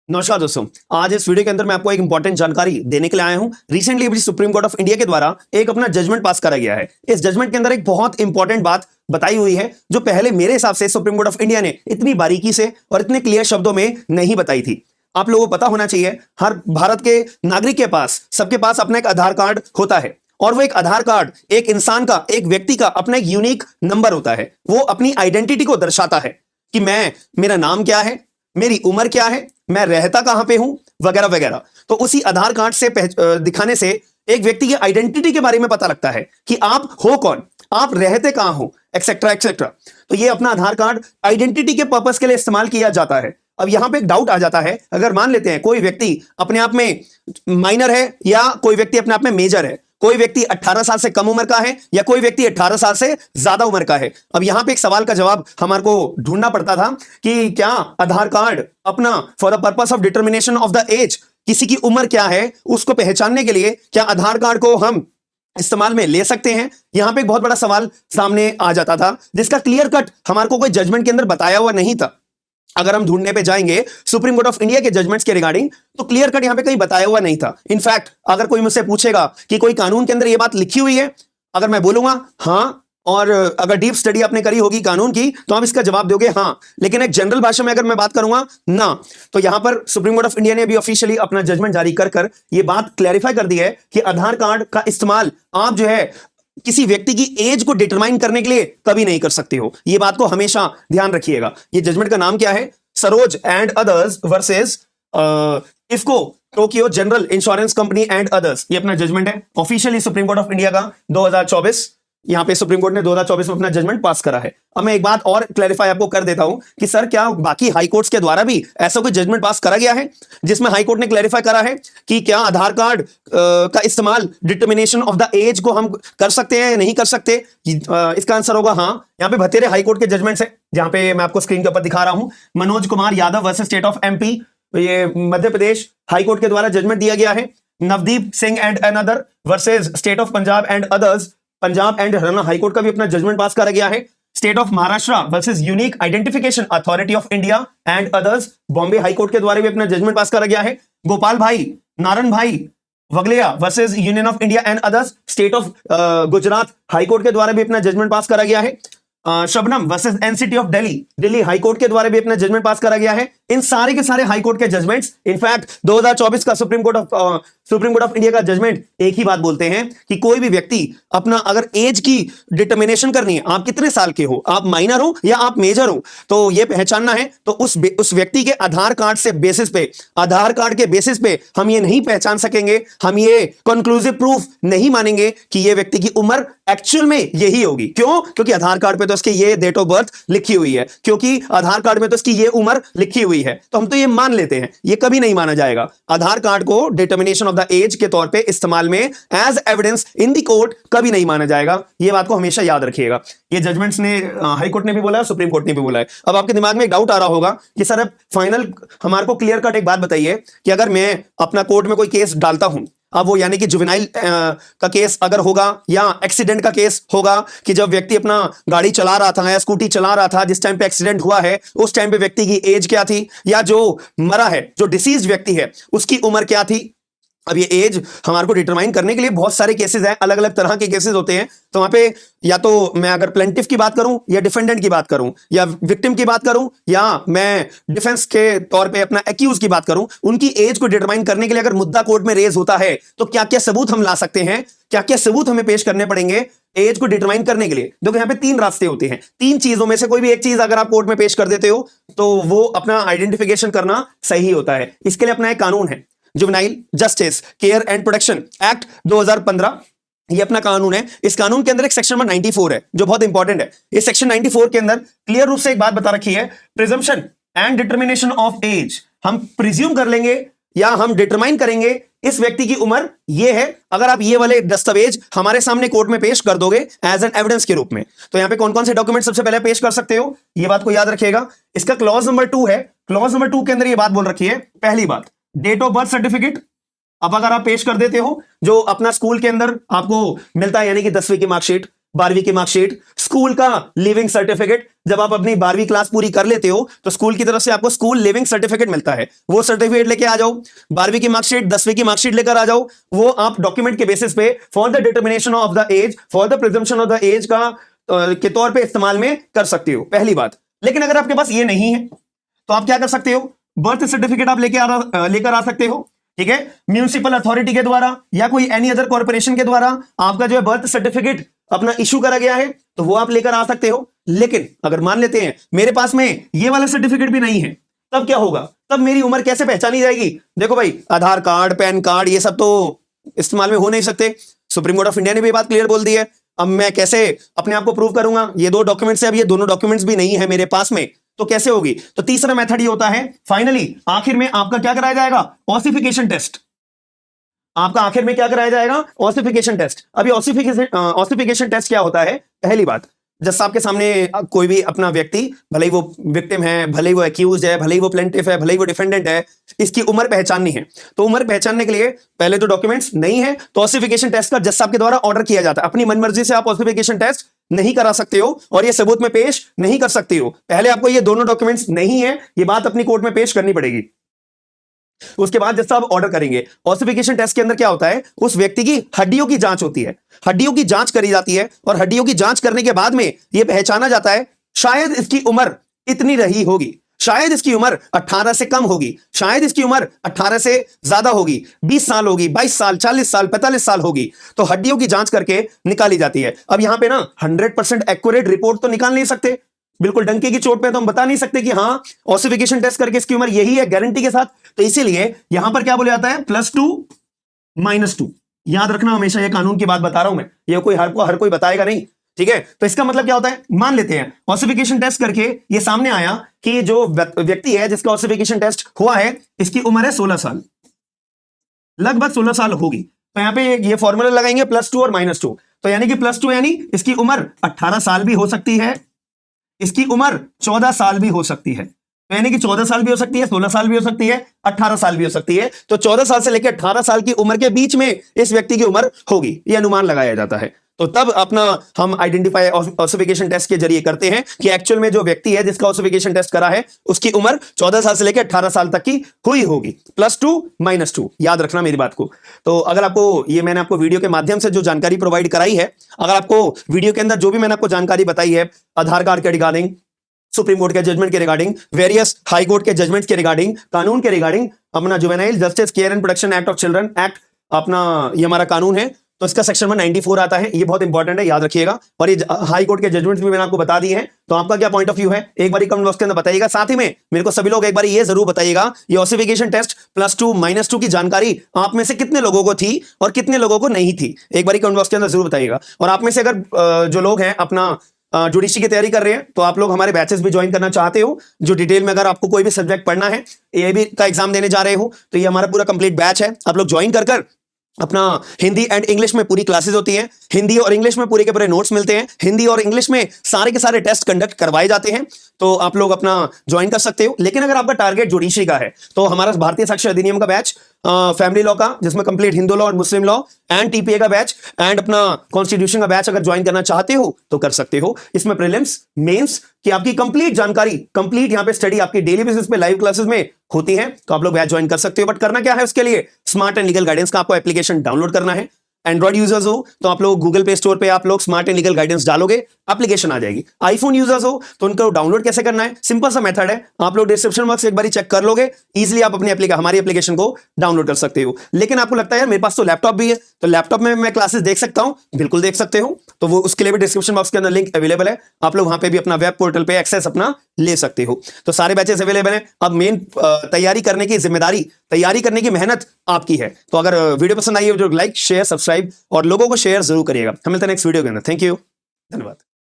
नमस्कार दोस्तों, आज इस वीडियो के अंदर मैं आपको एक इंपॉर्टेंट जानकारी देने के लिए आया हूं। रिसेंटली अभी सुप्रीम कोर्ट ऑफ इंडिया के द्वारा एक अपना जजमेंट पास करा गया है। इस जजमेंट के अंदर एक बहुत इंपॉर्टेंट बात बताई हुई है जो पहले मेरे हिसाब से सुप्रीम कोर्ट ऑफ इंडिया ने इतनी बारीकी से और इतने क्लियर शब्दों में नहीं बताई थी। आप लोगों को पता होना चाहिए, हर भारत के नागरिक के पास, सबके पास अपना एक आधार कार्ड होता है और वो एक आधार कार्ड एक इंसान का, एक व्यक्ति का अपना एक यूनिक नंबर होता है। वो अपनी आइडेंटिटी को दर्शाता है कि मेरा नाम क्या है, मेरी उम्र क्या है, मैं रहता कहां पे हूं, वगैरह वगैरह। तो उसी आधार कार्ड से दिखाने से एक व्यक्ति की आइडेंटिटी के बारे में पता लगता है कि आप हो कौन, आप रहते कहां हो, एक्सेट्रा एक्सेट्रा। तो ये अपना आधार कार्ड आइडेंटिटी के पर्पस के लिए इस्तेमाल किया जाता है। अब यहां पे एक डाउट आ जाता है, अगर मान लेते हैं कोई व्यक्ति अपने आप में माइनर है या कोई व्यक्ति अपने आप में मेजर है, कोई व्यक्ति 18 साल से कम उम्र का है या कोई व्यक्ति 18 साल से ज्यादा उम्र का है। अब यहां पे एक सवाल का जवाब हमारे को ढूंढना पड़ता था कि क्या आधार कार्ड अपना for the purpose of determination of the age, किसी की उम्र क्या है उसको पहचानने के लिए क्या आधार कार्ड को हम इस्तेमाल में ले सकते हैं। यहां पे एक बहुत बड़ा सवाल सामने आ जाता था जिसका क्लियर कट हमारे को कोई जजमेंट के अंदर बताया हुआ नहीं था। अगर हम ढूंढने पे जाएंगे सुप्रीम कोर्ट ऑफ इंडिया के जजमेंट्स के रिगार्डिंग, तो क्लियर कट यहां पे कहीं बताया हुआ नहीं था। इनफैक्ट अगर कोई मुझसे पूछेगा कि कोई कानून के अंदर ये बात लिखी हुई है, अगर मैं बोलूंगा हाँ, और अगर डीप स्टडी आपने करी होगी कानून की तो आप इसका जवाब दोगे हाँ, लेकिन एक जनरल भाषा में अगर मैं बात करूंगा ना, तो यहां पर सुप्रीम कोर्ट ऑफ इंडिया ने अभी ऑफिशियली अपना जजमेंट जारी कर ये बात क्लैरिफाई कर दी है कि आधार कार्ड का इस्तेमाल आप जो है किसी व्यक्ति की एज को डिटरमाइन करने के लिए कभी नहीं कर सकते हो। यह बात को हमेशा ध्यान रखिएगा। ये जजमेंट का नाम क्या है? Saroj and others versus IFFCO Tokyo general insurance company and others. ये अपना जजमेंट है officially supreme court of India का 2024। यहां पे सुप्रीम कोर्ट ने 2024 में अपना जजमेंट पास करा है। अब मैं एक बात और क्लैरिफाई आपको कर देता हूं कि सर क्या बाकी हाई कोर्ट्स के द्वारा भी ऐसा कोई जजमेंट पास करा गया है जिसमें हाई कोर्ट ने क्लैरिफाई करा है कि क्या आधार कार्ड का इस्तेमाल डिटर्मिनेशन ऑफ द एज को हम कर सकते हैं, नहीं कर सकते? इसका आंसर होगा हाँ। यहां पे बतेरे हाई कोर्ट के जजमेंट्स है, जहां पे मैं आपको स्क्रीन के ऊपर दिखा रहा हूं। Manoj Kumar Yadav versus state of MP, ये मध्य प्रदेश हाई कोर्ट के द्वारा जजमेंट दिया गया है। Navdeep Singh and another versus state of Punjab and others, Punjab and Haryana high court का भी अपना जजमेंट पास करा गया है। State of Maharashtra versus unique identification authority of India and others, Bombay high court के द्वारा भी अपना जजमेंट पास करा गया है। Gopal bhai Narayan bhai Vagaliya versus Union of India and others, state of Gujarat high court के द्वारा भी अपना जजमेंट पास करा गया है। Shabnam versus NCT of Delhi, Delhi high court के द्वारा भी अपना जजमेंट पास करा गया है। इन सारे के सारे हाईकोर्ट के जजमेंट्स, इनफैक्ट 2024 का सुप्रीम कोर्ट ऑफ इंडिया का जजमेंट एक ही बात बोलते हैं कि कोई भी व्यक्ति अपना अगर एज की डिटर्मिनेशन करनी है, आप कितने साल के हो, आप माइनर हो या आप मेजर हो, तो यह पहचानना है, तो उस व्यक्ति के आधार कार्ड से बेसिस पे, आधार कार्ड के बेसिस पे हम ये नहीं पहचान सकेंगे, हम ये कंक्लूसिव प्रूफ नहीं मानेंगे कि यह व्यक्ति की उम्र एक्चुअल में यही होगी। क्यों? क्योंकि आधार कार्ड पे तो इसके ये डेट ऑफ बर्थ लिखी हुई है, क्योंकि आधार कार्ड में तो इसकी ये उम्र लिखी हुई है, तो हम तो ये मान लेते हैं। ये कभी नहीं माना जाएगा। आधार कार्ड को डिटर्मिनेशन ऑफ द एज के तौर पे इस्तेमाल में as evidence in the court कभी नहीं माना जाएगा। ये बात को हमेशा याद रखिएगा। ये जजमेंट्स ने हाई कोर्ट ने भी बोला है, सुप्रीम कोर्ट ने भी बोला है। अब आपके दिमाग में एक डाउट आ रहा होगा कि सर अब फाइनल हमारे को क्लियर कट एक बात बताइए कि अगर मैं अपना कोर्ट में कोई केस डालता हूं, अब वो यानी कि जुवेनाइल का केस अगर होगा या एक्सीडेंट का केस होगा कि जब व्यक्ति अपना गाड़ी चला रहा था या स्कूटी चला रहा था, जिस टाइम पे एक्सीडेंट हुआ है उस टाइम पे व्यक्ति की एज क्या थी, या जो मरा है, जो डिसीज व्यक्ति है, उसकी उम्र क्या थी। अब ये एज हमारे को डिटरमाइन करने के लिए बहुत सारे केसेस हैं, अलग अलग तरह के केसेस होते हैं। तो वहां पे या तो मैं अगर प्लेंटिफ की बात करूं या डिफेंडेंट की बात करूं या विक्टिम की बात करूं या मैं डिफेंस के तौर पे अपना एक्यूज की बात करूं, उनकी एज को डिटरमाइन करने के लिए अगर मुद्दा कोर्ट में रेज होता है तो क्या क्या सबूत हम ला सकते हैं, क्या क्या सबूत हमें पेश करने पड़ेंगे एज को डिटरमाइन करने के लिए। देखो यहाँ पे 3 रास्ते होते हैं। 3 चीजों में से कोई भी एक चीज अगर आप कोर्ट में पेश कर देते हो तो वो अपना आइडेंटिफिकेशन करना सही होता है। इसके लिए अपना एक कानून है, juvenile justice care and protection act 2015। ये अपना कानून है। इस कानून के अंदर एक सेक्शन नंबर 94 है जो बहुत इंपॉर्टेंट है। इस सेक्शन 94 के अंदर क्लियर रूप से एक बात बता रखी है, presumption and determination of age. हम प्रिज्यूम कर लेंगे या हम डिटरमाइन करेंगे इस व्यक्ति की उम्र ये है अगर आप ये वाले दस्तावेज हमारे सामने कोर्ट में पेश कर दोगे एज एन एविडेंस के रूप में। तो यहां पे कौन कौन से डॉक्यूमेंट सबसे पहले पेश कर सकते हो, ये बात को याद रखिएगा। इसका क्लॉज नंबर 2 है। क्लॉज नंबर 2 के अंदर ये बात बोल रखी है, पहली बात डेट ऑफ बर्थ सर्टिफिकेट। अब अगर आप पेश कर देते हो जो अपना स्कूल के अंदर आपको मिलता है, यानी कि 10वीं की मार्कशीट, 12वीं की मार्कशीट, स्कूल का लिविंग सर्टिफिकेट। जब आप अपनी 12वीं क्लास पूरी कर लेते हो तो स्कूल की तरफ से आपको स्कूल लिविंग सर्टिफिकेट मिलता है, वो सर्टिफिकेट लेके आ जाओ। 12वीं की मार्कशीट, 10वीं की मार्कशीट लेकर आ जाओ। वो आप डॉक्यूमेंट के बेसिस पे for the determination of the age, for the presumption of the age का के तौर पे इस्तेमाल में कर सकते हो, पहली बात। लेकिन अगर आपके पास ये नहीं है तो आप क्या कर सकते हो, बर्थ सर्टिफिकेट आप लेकर आ सकते हो, ठीक है। म्यूनिसिपल अथॉरिटी के द्वारा या कोई एनी अदर कॉर्पोरेशन के द्वारा आपका जो है बर्थ सर्टिफिकेट अपना इशू करा गया है तो वो आप लेकर आ सकते हो। लेकिन अगर मान लेते हैं मेरे पास में ये वाला सर्टिफिकेट भी नहीं है, तब क्या होगा, तब मेरी उम्र कैसे पहचानी जाएगी? देखो भाई, आधार कार्ड, पैन कार्ड, ये सब तो इस्तेमाल में हो नहीं सकते। सुप्रीम कोर्ट ऑफ इंडिया ने भी बात क्लियर बोल दी है। अब मैं कैसे अपने आप को प्रूव करूंगा? ये दो डॉक्यूमेंट्स है, अब ये दोनों डॉक्यूमेंट्स भी नहीं है मेरे पास में, तो कैसे होगी? तो तीसरा मेथड ये होता है, फाइनली आखिर में आपका क्या कराया जाएगा, ऑसिफिकेशन टेस्ट। आपका आखिर में क्या कराया जाएगा, ऑसिफिकेशन टेस्ट। अभी ऑसिफिकेशन टेस्ट क्या होता है? पहली बात, जैसे आपके सामने कोई भी अपना व्यक्ति, भले ही वो विक्टिम है, भले ही वो एक्यूज है, भले ही वो प्लेंटिफ है, भले ही वो डिफेंडेंट है, इसकी उम्र पहचाननी है। तो उम्र पहचानने के लिए पहले तो डॉक्यूमेंट्स नहीं है, तो ऑसिफिकेशन टेस्ट का जज साहब के द्वारा ऑर्डर किया जाता है। अपनी मनमर्जी से आप ऑसिफिकेशन टेस्ट नहीं करा सकते हो और ये सबूत में पेश नहीं कर सकते हो। पहले आपको ये दोनों डॉक्यूमेंट्स नहीं है, ये बात अपनी कोर्ट में पेश करनी पड़ेगी। उसके बाद जब साहब ऑर्डर करेंगे। ऑसिफिकेशन टेस्ट के अंदर क्या होता है, उस व्यक्ति की हड्डियों की जांच होती है, हड्डियों की जांच करी जाती है और हड्डियों की जांच करने के बाद में यह पहचाना जाता है शायद इसकी उम्र इतनी रही होगी, शायद इसकी उम्र 18 से कम होगी, शायद इसकी उम्र 18 से ज्यादा होगी, 20 साल होगी, 22 साल, 40 साल, 45 साल होगी। तो हड्डियों की जांच करके निकाली जाती है। अब यहां पे ना 100% एक्यूरेट रिपोर्ट तो निकाल नहीं सकते, बिल्कुल डंके की चोट पे तो हम बता नहीं सकते कि हाँ ऑसिफिकेशन टेस्ट करके इसकी उम्र यही है गारंटी के साथ। तो इसीलिए यहां पर क्या बोला जाता है, +2 -2। याद रखना, हमेशा ये कानून की बात बता रहा हूं मैं, ये कोई हर कोई बताएगा नहीं, ठीक है। तो इसका मतलब क्या होता है, मान लेते हैं ऑसिफिकेशन टेस्ट करके ये सामने आया कि जो व्यक्ति है जिसका ऑसिफिकेशन टेस्ट हुआ है, इसकी उम्र है 16 साल, लगभग 16 साल होगी। तो यहां पे ये फॉर्मूला लगाएंगे +2 और -2। तो यानी कि +2 यानी इसकी उम्र 18 साल भी हो सकती है, इसकी उम्र 14 साल भी हो सकती है। तो यानी कि 14 साल भी हो सकती है, 16 साल भी हो सकती है, 18 साल भी हो सकती है। तो 14 साल से लेकर 18 साल की उम्र के बीच में इस व्यक्ति की उम्र होगी, यह अनुमान लगाया जाता है। तो तब अपना हम आइडेंटिफाई ऑसिफिकेशन टेस्ट के जरिए करते हैं कि एक्चुअल में जो व्यक्ति है जिसका ऑसिफिकेशन टेस्ट करा है उसकी उम्र 14 साल से लेकर 18 साल तक की हुई होगी। +2 -2, याद रखना मेरी बात को। तो अगर आपको ये मैंने आपको वीडियो के माध्यम से जो जानकारी प्रोवाइड कराई है, अगर आपको वीडियो के अंदर जो भी मैंने आपको जानकारी बताई है, आधार कार्ड के रिगार्डिंग, सुप्रीम कोर्ट के जजमेंट के रिगार्डिंग, वेरियस हाई कोर्ट के जजमेंट्स के रिगार्डिंग, कानून के रिगार्डिंग, अपना juvenile justice care and protection act of children act, अपना ये हमारा कानून है, तो इसका सेक्शन 194 आता है, ये बहुत इंपॉर्टेंट है, याद रखिएगा। और ये हाई कोर्ट के जजमेंट्स भी मैंने आपको बता दिए हैं। तो आपका क्या पॉइंट ऑफ व्यू है, एक बार कमेंट बॉक्स के अंदर बताइएगा। साथ ही में मेरे को सभी लोग एक बार ये जरूर बताइएगा, ये ऑसिफिकेशन टेस्ट +2 -2 की जानकारी आप में से कितने लोगों को थी और कितने लोगों को नहीं थी, एक बार कमेंट बॉक्स के अंदर जरूर बताइएगा। और आप में से अगर जो लोग हैं अपना जुडिशरी की तैयारी कर रहे हैं, तो आप लोग हमारे बैचेस भी ज्वाइन करना चाहते हो, जो डिटेल में अगर आपको कोई भी सब्जेक्ट पढ़ना है, एआईबी का एग्जाम देने जा रहे हो, तो ये हमारा पूरा कंप्लीट बैच है। आप लोग ज्वाइन कर अपना हिंदी एंड इंग्लिश में पूरी क्लासेस होती हैं, हिंदी और इंग्लिश में पूरे के पूरे नोट्स मिलते हैं, हिंदी और इंग्लिश में सारे के सारे टेस्ट कंडक्ट करवाए जाते हैं। तो आप लोग अपना ज्वाइन कर सकते हो। लेकिन अगर आपका टारगेट जुडिशरी का है, तो हमारा भारतीय साक्ष्य अधिनियम का बैच, फैमिली लॉ का जिसमें कंप्लीट हिंदू लॉ और मुस्लिम लॉ एंड टीपीए का बैच एंड अपना कॉन्स्टिट्यूशन का बैच अगर ज्वाइन करना चाहते हो तो कर सकते हो। इसमें प्रीलिम्स, मेंस की आपकी कंप्लीट जानकारी, कंप्लीट यहाँ पे स्टडी आपकी डेली बेसिस पे लाइव क्लासेस में होती है। तो आप लोग बैच ज्वाइन कर सकते हो। बट करना क्या है उसके लिए, स्मार्ट एंड लीगल गाइडेंस का आपको एप्लीकेशन डाउनलोड करना है। एंड्रॉइड यूजर्स हो तो आप लोग गूगल पे स्टोर पे आप लोग स्मार्ट एंड लीगल गाइडेंस डालोगे, एप्लीकेशन आ जाएगी। आईफोन यूजर्स हो तो उनको डाउनलोड कैसे करना है, सिंपल सा मेथड है, आप लोग डिस्क्रिप्शन बॉक्स एक बार चेक कर लोगे, इजीली आप अपनी हमारी एप्लीकेशन को डाउनलोड कर सकते हो। लेकिन आपको लगता है यार मेरे पास तो लैपटॉप भी है, तो लैपटॉप में मैं क्लासेस देख सकता हूं, बिल्कुल देख सकते हो। तो वो उसके लिए भी डिस्क्रिप्शन बॉक्स के अंदर लिंक अवेलेबल है, आप लोग वहां पे भी अपना वेब पोर्टल पे एक्सेस अपना ले सकते हो। तो सारे बैचेस अवेलेबल हैं। अब मेन तैयारी करने की जिम्मेदारी, तैयारी करने की मेहनत आपकी है। तो अगर वीडियो पसंद आई हो तो लाइक, शेयर, सब्सक्राइब और लोगों को शेयर जरूर करिएगा। हम मिलते हैं नेक्स्ट वीडियो के अंदर। थैंक यू, धन्यवाद।